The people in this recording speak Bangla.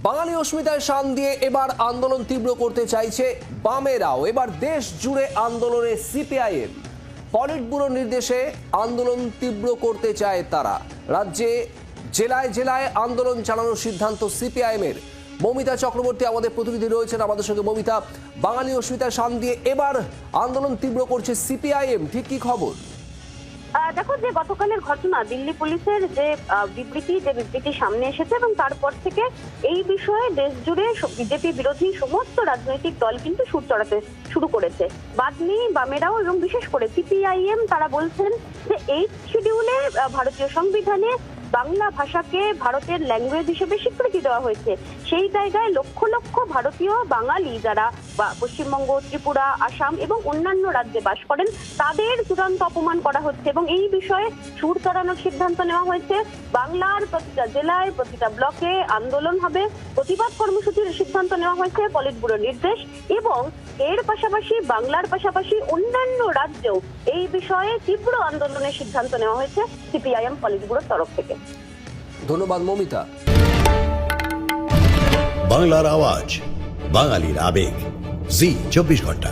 বাঙালি অস্মিতায় শান দিয়ে এবার আন্দোলন তীব্র করতে চাইছে বামেরাও। এবার দেশ জুড়ে আন্দোলনে সিপিআইএম পলিট ব্যুরোর নির্দেশে আন্দোলন তীব্র করতে চায় তারা। রাজ্যে জেলায় জেলায় আন্দোলন চালানোর সিদ্ধান্ত সিপিআইএমের। মমিতা চক্রবর্তী আমাদের প্রতিনিধি রয়েছেন আমাদের সঙ্গে। মমিতা, বাঙালি অস্মিতায় শান দিয়ে এবার আন্দোলন তীব্র করছে সিপিআইএম, ঠিক কি খবর? দেখো, যে গতকালের ঘটনা, দিল্লি পুলিশের যে বিবৃতি সামনে এসেছে এবং তারপর থেকে এই বিষয়ে দেশ জুড়ে বিজেপি বিরোধী সমস্ত রাজনৈতিক দল কিন্তু সুর চড়াতে শুরু করেছে। বাদ নেই বামেরাও এবং বিশেষ করে সিপিআইএম। তারা বলছেন যে এই শিডিউলে ভারতীয় সংবিধানে বাংলা ভাষাকে ভারতের ল্যাঙ্গুয়েজ হিসেবে স্বীকৃতি দেওয়া হয়েছে। সেই জায়গায় লক্ষ লক্ষ ভারতীয় বাঙালি যারা পশ্চিমবঙ্গ, ত্রিপুরা, আসাম এবং অন্যান্য রাজ্যে বাস করেন তাদের চূড়ান্ত অপমান করা হচ্ছে এবং এই বিষয়ে সুর চড়ানোর সিদ্ধান্ত নেওয়া হয়েছে। বাংলার প্রতিটা জেলায়, প্রতিটা ব্লকে আন্দোলন হবে, প্রতিবাদ কর্মসূচির সিদ্ধান্ত নেওয়া হয়েছে পলিট ব্যুরোর নির্দেশ। এবং এর পাশাপাশি বাংলার পাশাপাশি অন্যান্য রাজ্যেও এই বিষয়ে তীব্র আন্দোলনের সিদ্ধান্ত নেওয়া হয়েছে সিপিআইএম পলিট ব্যুরোর তরফ থেকে। ধন্যবাদ মমিতা। বাংলার আওয়াজ, বাঙালির আবেগ, জি 24 ঘন্টা।